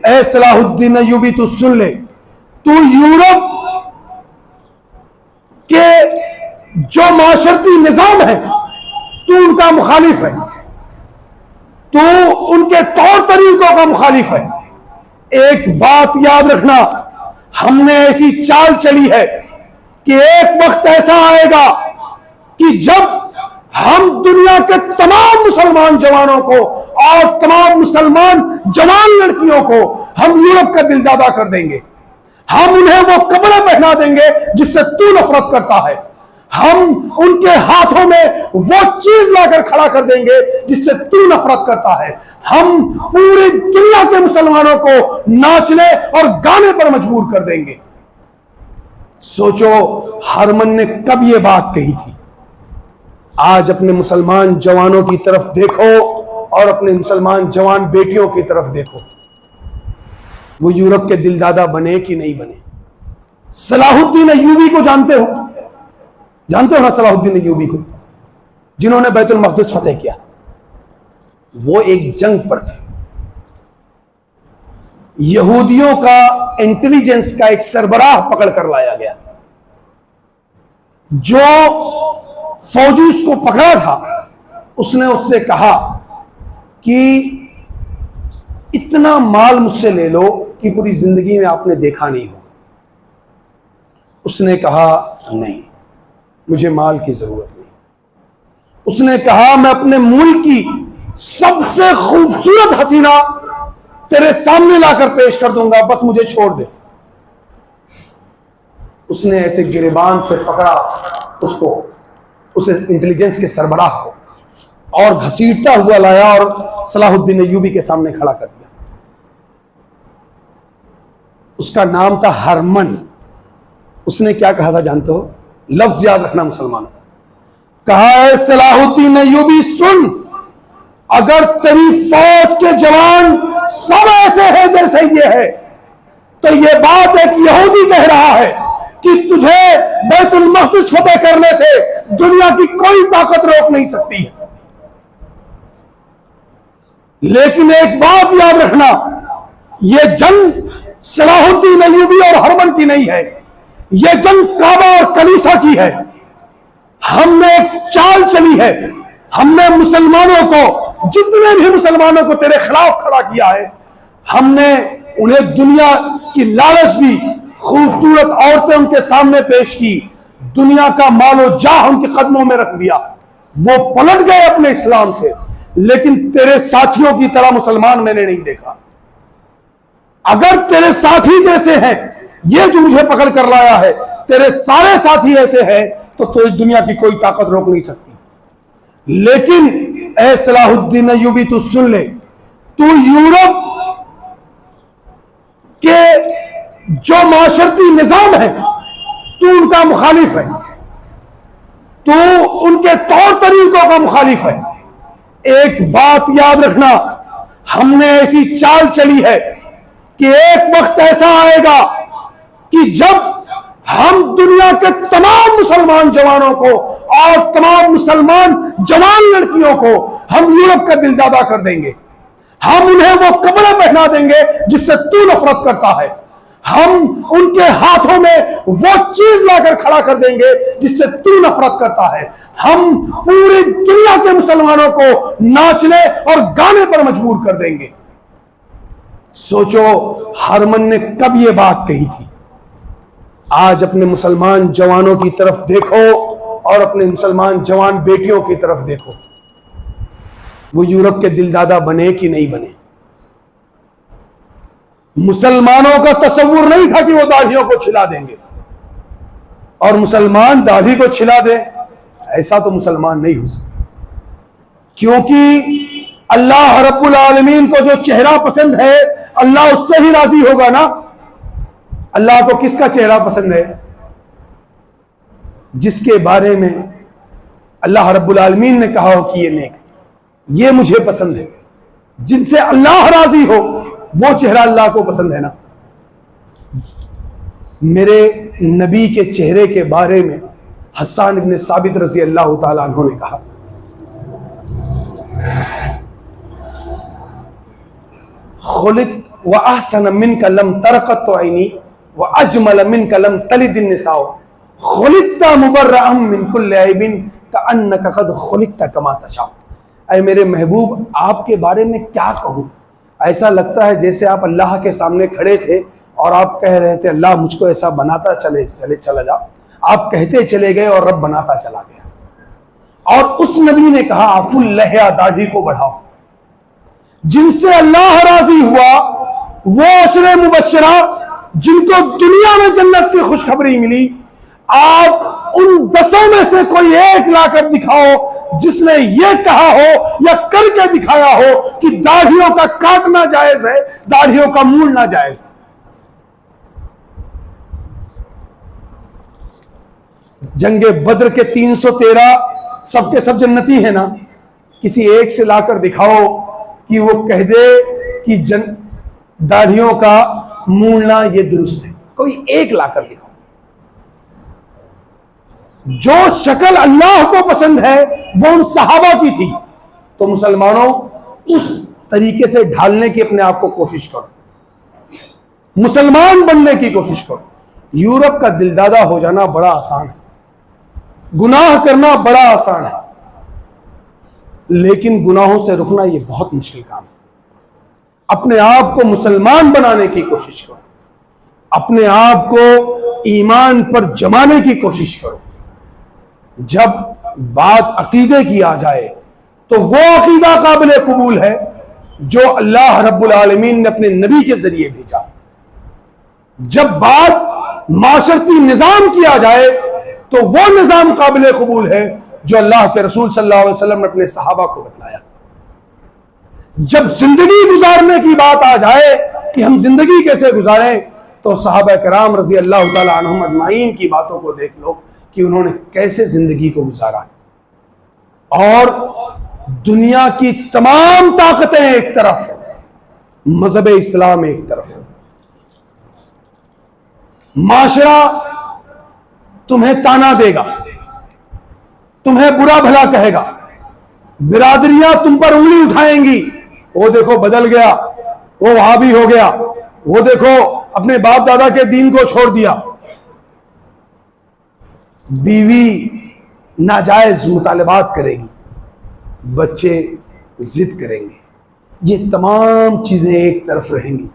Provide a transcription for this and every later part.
ए Salahuddin Ayyubi, तू सुन ले, तू यूरोप के जो माशरती निजाम है तू उनका मुखालिफ है, तू उनके तौर तरीकों का मुखालिफ है। एक बात याद रखना, हमने ऐसी चाल चली है कि एक वक्त ऐसा आएगा कि जब हम दुनिया के तमाम मुसलमान जवानों को और तमाम मुसलमान जवान लड़कियों को हम यूरोप का दिलदादा कर देंगे। हम उन्हें वो कपड़े पहना देंगे जिससे तू नफरत करता है। हम उनके हाथों में वो चीज लाकर खड़ा कर देंगे जिससे तू नफरत करता है। हम पूरी दुनिया के मुसलमानों को नाचने और गाने पर मजबूर कर देंगे। सोचो हरमन ने कब ये बात कही थी। आज अपने मुसलमान जवानों की तरफ देखो और अपने मुसलमान जवान बेटियों की तरफ देखो, वो यूरोप के दिलदादा बने कि नहीं बने। सलाहुद्दीन अय्यूबी को जानते हो ना, सलाहुद्दीन अय्यूबी को, जिन्होंने बैतुल मक़दिस फतेह किया। वो एक जंग पर थे, यहूदियों का इंटेलिजेंस का एक सरबराह पकड़ कर लाया गया। जो फौजी उसको पकड़ा था उसने उससे कहा कि इतना माल मुझसे ले लो कि पूरी जिंदगी में आपने देखा नहीं हो। उसने कहा नहीं, मुझे माल की जरूरत नहीं। उसने कहा मैं अपने मुल्क की सबसे खूबसूरत हसीना तेरे सामने लाकर पेश कर दूंगा, बस मुझे छोड़ दे। उसने ऐसे गिरेबान से पकड़ा उसको, उस इंटेलिजेंस के सरबराह को, और घसीटता हुआ लाया और सलाहुद्दीन अय्यूबी के सामने खड़ा कर दिया। उसका नाम था हरमन। उसने क्या कहा था जानते हो? लफ्ज याद रखना मुसलमानों। कहा है सलाहुद्दीन अय्यूबी सुन, अगर तेरी फौज के जवान सब ऐसे हैं जैसे ये है, तो ये बात एक यहूदी कह रहा है कि तुझे बैतुल मक़दिस फतेह करने से दुनिया की कोई ताकत रोक नहीं सकती है। लेकिन एक बात याद रखना, यह जंग सलाहुद्दीन अय्यूबी और हरमन की नहीं है, यह जंग काबा और कलीसा की है। हमने एक चाल चली है, हमने मुसलमानों को, जितने भी मुसलमानों को तेरे खिलाफ खड़ा किया है, हमने उन्हें दुनिया की लालच दी, खूबसूरत औरतें उनके सामने पेश की, दुनिया का मालो जाह उनके कदमों में रख दिया। वो पलट गए अपने इस्लाम से, लेकिन तेरे साथियों की तरह मुसलमान मैंने नहीं देखा। अगर तेरे साथी जैसे हैं, ये जो मुझे पकड़ कर लाया है, तेरे सारे साथी ऐसे हैं, तो दुनिया की कोई ताकत रोक नहीं सकती। लेकिन ए सलाहुद्दीन अय्यूबी, तू सुन ले, तू यूरोप के जो माशरती निजाम है तू उनका मुखालिफ है, तू उनके तौर तरीकों का मुखालिफ है। एक बात याद रखना, हमने ऐसी चाल चली है कि एक वक्त ऐसा आएगा कि जब हम दुनिया के तमाम मुसलमान जवानों को और तमाम मुसलमान जवान लड़कियों को हम यूरोप का दिलदादा कर देंगे। हम उन्हें वो कपड़े पहना देंगे जिससे तू नफरत करता है। हम उनके हाथों में वो चीज लाकर खड़ा कर देंगे जिससे तू नफरत करता है। हम पूरी दुनिया के मुसलमानों को नाचने और गाने पर मजबूर कर देंगे। सोचो हरमन ने कब ये बात कही थी। आज अपने मुसलमान जवानों की तरफ देखो और अपने मुसलमान जवान बेटियों की तरफ देखो, वो यूरोप के दिलदादा बने कि नहीं बने। मुसलमानों का तसव्वुर नहीं था कि वो दाढ़ियों को छिला देंगे और मुसलमान दाढ़ी को छिला दे, ऐसा तो मुसलमान नहीं हो सकता। क्योंकि अल्लाह रब्बुल आलमीन को जो चेहरा पसंद है, अल्लाह उससे ही राजी होगा ना। अल्लाह को किसका चेहरा पसंद है? जिसके बारे में अल्लाह रब्बुल आलमीन ने कहा हो कि ये नेक, ये मुझे पसंद है। जिनसे अल्लाह राजी हो वो चेहरा अल्लाह को पसंद है ना। मेरे नबी के चेहरे के बारे में हस्सान इब्न साबित रज़ी अल्लाह ताला अन्हु ने कहा, खुलिक व अहसन मिनका लम तरक़त ऐनी व अजमल मिनका लम तलिदिन निसाओ खुलिकता मुबर्रअम मिन कुल्लि ऐबिन कअन्नका क़द खुलिकता कमा तशाओ। ऐ मेरे महबूब, आपके बारे में क्या कहूँ, ऐसा लगता है जैसे आप अल्लाह के सामने खड़े थे और आप कह रहे थे अल्लाह मुझको ऐसा बनाता चला जा। आप कहते चले गए और रब बनाता चला गया। और उस नबी ने कहा आफुल लहया, दाढ़ी को बढ़ाओ। जिनसे अल्लाह राजी हुआ वो अशरे मुबश्शरा जिनको दुनिया में जन्नत की खुशखबरी मिली, आप उन 10 में से कोई एक लाकर दिखाओ जिसने ये कहा हो या करके दिखाया हो कि दाढ़ियों का काटना जायज है, दाढ़ियों का मूलना जायज है। जंगे बद्र के 313 सबके सब जन्नती है ना, किसी एक से लाकर दिखाओ कि वो कह दे कि दाढ़ियों का मूलना ये दुरुस्त है, कोई एक लाकर दिखाओ। जो शक्ल अल्लाह को पसंद है वो उन सहाबा की थी, तो मुसलमानों उस तरीके से ढालने की अपने आप को कोशिश करो, मुसलमान बनने की कोशिश करो। यूरोप का दिलदादा हो जाना बड़ा आसान है, गुनाह करना बड़ा आसान है, लेकिन गुनाहों से रुकना यह बहुत मुश्किल काम है। अपने आप को मुसलमान बनाने की कोशिश करो, अपने आप को ईमान पर जमाने की कोशिश करो। जब बात अकीदे की आ जाए तो वो अकीदा काबिल कबूल है जो अल्लाह रब्बुल आलमीन ने अपने नबी के जरिए भेजा। जब बात माशरती निजाम की आ जाए तो वो निजाम काबिल कबूल है जो अल्लाह के रसूल सल्लल्लाहु अलैहि वसल्लम ने अपने सहाबा को बतलाया। जब जिंदगी गुजारने की बात आ जाए कि हम जिंदगी कैसे गुजारें, तो सहाबा कराम रजी अल्लाह तआला अन्हुम अजमाइन की बातों को देख लो कि उन्होंने कैसे जिंदगी को गुजारा। और दुनिया की तमाम ताकतें एक तरफ, मजहब इस्लाम एक तरफ, माशरा तुम्हें ताना देगा, तुम्हें बुरा भला कहेगा, बिरादरियां तुम पर उंगली उठाएंगी, वो देखो बदल गया, वो वहाबी हो गया, वो देखो अपने बाप दादा के दीन को छोड़ दिया। बीवी नाजायज मुतालबात करेगी, बच्चे जिद करेंगे, ये तमाम चीजें एक तरफ रहेंगी।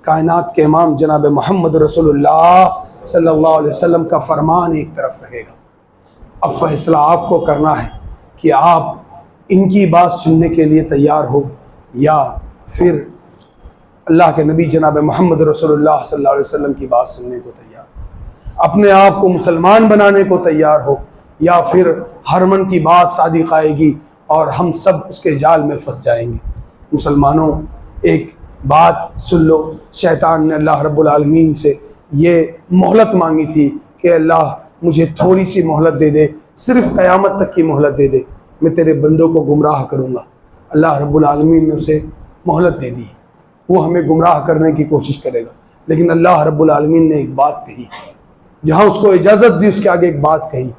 कायनात के इमाम जनाब मोहम्मद रसूलुल्लाह सल्लल्लाहु अलैहि वसल्लम का फरमान एक तरफ रहेगा। अब फैसला आपको करना है कि आप इनकी बात सुनने के लिए तैयार हो या फिर अल्लाह के नबी जनाब मोहम्मद रसूलुल्लाह सल्लल्लाहु अलैहि वसल्लम की बात सुनने को तैयार, अपने आप को मुसलमान बनाने को तैयार हो, या फिर हरमन की बात सादिक आएगी और हम सब उसके जाल में फंस जाएंगे। मुसलमानों एक बात सुन लो, शैतान ने अल्लाह रब्बुल आलमीन से ये मोहलत मांगी थी कि अल्लाह मुझे थोड़ी सी मोहलत दे दे, सिर्फ क़यामत तक की मोहलत दे दे, मैं तेरे बंदों को गुमराह करूँगा। अल्लाह रब्बुल आलमीन ने उसे मोहलत दे दी, वो हमें गुमराह करने की कोशिश करेगा। लेकिन अल्लाह रब्बुल आलमीन ने एक बात कही, जहाँ उसको इजाज़त दी उसके आगे एक बात कही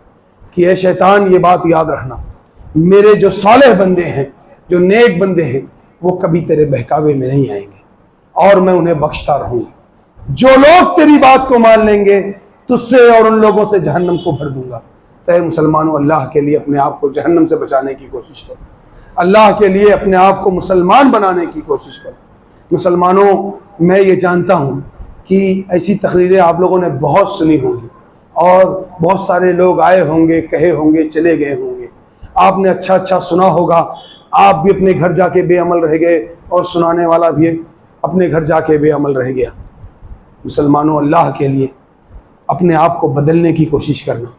कि ए शैतान, ये बात याद रखना, मेरे जो सालेह बंदे हैं, जो नेक बंदे हैं, वो कभी तेरे बहकावे में नहीं आएंगे और मैं उन्हें बख्शता रहूँगा। जो लोग तेरी बात को मान लेंगे तुझसे और उन लोगों से जहन्नम को भर दूंगा। तो मुसलमानों, अल्लाह के लिए अपने आप को जहन्नम से बचाने की कोशिश करो, अल्लाह के लिए अपने आप को मुसलमान बनाने की कोशिश करो। मुसलमानों, मैं ये जानता हूँ कि ऐसी तकरीरें आप लोगों ने बहुत सुनी होंगी और बहुत सारे लोग आए होंगे, कहे होंगे, चले गए होंगे, आपने अच्छा अच्छा सुना होगा, आप भी अपने घर जाके बेअमल रह गए और सुनाने वाला भी अपने घर जाके बेअमल रह गया। मुसलमानों, अल्लाह के लिए अपने आप को बदलने की कोशिश करना।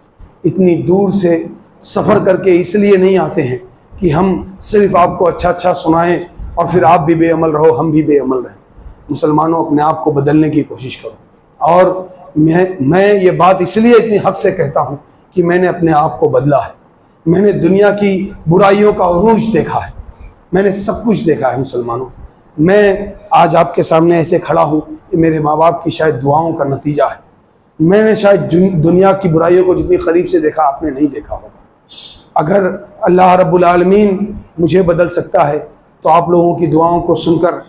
इतनी दूर से सफ़र करके इसलिए नहीं आते हैं कि हम सिर्फ आपको अच्छा अच्छा सुनाएं और फिर आप भी बेअमल रहो, हम भी बेअमल रहें। मुसलमानों, अपने आप को बदलने की कोशिश करो। और मैं ये बात इसलिए इतनी हद से कहता हूँ कि मैंने अपने आप को बदला है। मैंने दुनिया की बुराइयों का उरूज देखा है, मैंने सब कुछ देखा है। मुसलमानों, मैं आज आपके सामने ऐसे खड़ा हूँ कि मेरे माँ बाप की शायद दुआओं का नतीजा है। मैंने शायद दुनिया की बुराइयों को जितनी करीब से देखा आपने नहीं देखा होगा। अगर अल्लाह रब्बुल आलमीन मुझे बदल सकता है तो आप लोगों की दुआओं को सुनकर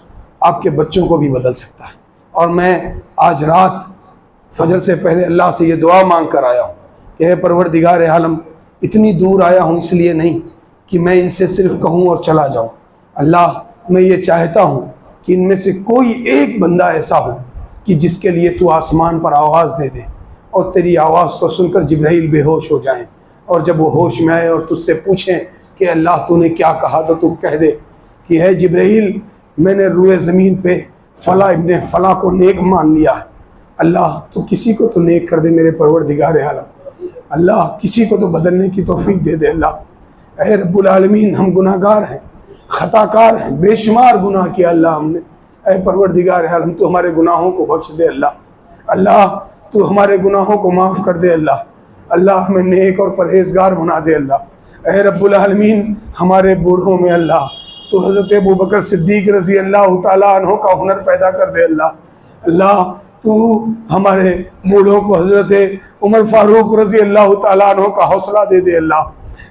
आपके बच्चों को भी बदल सकता है। और मैं आज रात फजर से पहले अल्लाह से ये दुआ मांग कर आया हूँ कि हे परवरदिगार आलम, इतनी दूर आया हूँ इसलिए नहीं कि मैं इनसे सिर्फ कहूँ और चला जाऊँ। अल्लाह, मैं ये चाहता हूँ कि इनमें से कोई एक बंदा ऐसा हो कि जिसके लिए तू आसमान पर आवाज़ दे दे और तेरी आवाज़ को सुनकर जिब्राइल बेहोश हो जाएं, और जब वो होश में आए और तुझसे पूछें कि अल्लाह तूने क्या कहा, तो तू कह दे कि है जिब्राइल, मैंने रूए ज़मीन पे फ़ला इब्ने फ़ला को नेक मान लिया है। अल्लाह, तू किसी को तो नेक कर दे मेरे परवरदिगार आलम। अल्लाह, किसी को तो बदलने की तौफीक दे दे। अल्लाह, ऐ रब्बुल आलमीन, हम गुनाहगार हैं, ख़ताकार हैं, बेशुमार गुनाह किया अल्लाह हमने। ऐ परवरदिगार आलम, तू हमारे गुनाहों को बख्श दे अल्लाह। अल्लाह, तू हमारे गुनाहों को माफ़ कर दे अल्लाह। अल्लाह, हमें नेक और परहेज़गार बना दे अल्लाह। ऐ रब्बुल आलमीन, हमारे बूढ़ों में अल्लाह तो हज़रत अबू बकर सिद्दीक़ रज़ी अल्लाह तआला अन्हु का हुनर पैदा कर दे अल्लाह। अल्लाह, तू हमारे बूढ़ों को हज़रत उमर फ़ारूक रज़ी अल्लाह तआला अन्हु का हौसला दे दे अल्लाह।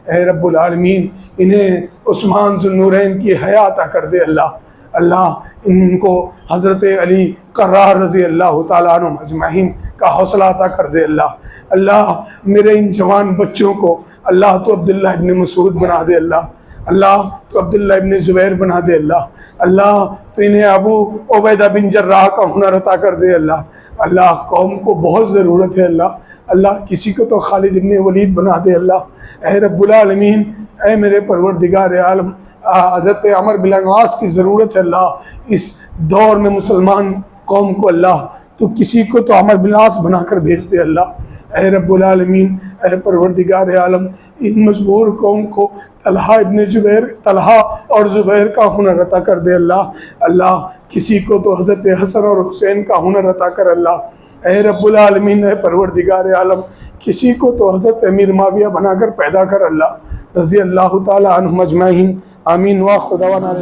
ऐ रब्बुल आलमीन, इन्हें उस्मान ज़ुन्नूरैन की हया अता कर दे अल्लाह। अल्लाह, इनको हज़रत अली कर्रार रज़ी अल्लाह तआला अन्हुम अजमईन का हौसला अता कर दे अल्लाह। अल्लाह, मेरे इन जवान बच्चों को अल्लाह तो अब्दुल्लाह इब्न मसूद बना दे अल्लाह। अल्लाह, तो अब्दुल्लाह इब्न ज़ुबैर बना दे अल्लाह। अल्लाह, तो इन्हें अबू उबैदा बिन जर्राह का हुनर अता कर दे अल्लाह। अल्लाह, कौम को बहुत ज़रूरत है अल्लाह। अल्लाह, किसी को तो खालिद इब्न वलीद बना दे अल्लाह। ऐ रब्बुल आलमीन, ऐ मेरे परवरदिगार आलम, हज़रत अमर बिन अस की ज़रूरत है अल्लाह। इस दौर में मुसलमान कौम को अल्लाह तो किसी को तो अमर बिन अस बना कर भेज दे अल्लाह। ऐ रब्बुल आलमीन, ऐ परवरदिगार आलम, इन मजबूर कौम को तलहा और ज़ुबैर का हुनर अता कर दे अल्लाह। अल्लाह, किसी को तो हज़रत हसन और हुसैन का हुनर अता कर अल्लाह। ऐ रब्बुल आलमीन, ऐ परवरदिगार आलम, किसी को तो हज़रत अमीर माविया बनाकर पैदा कर अल्लाह। रज़ी अल्लाह तआला अन्हुम अजमईन। आमीन व खुदावना।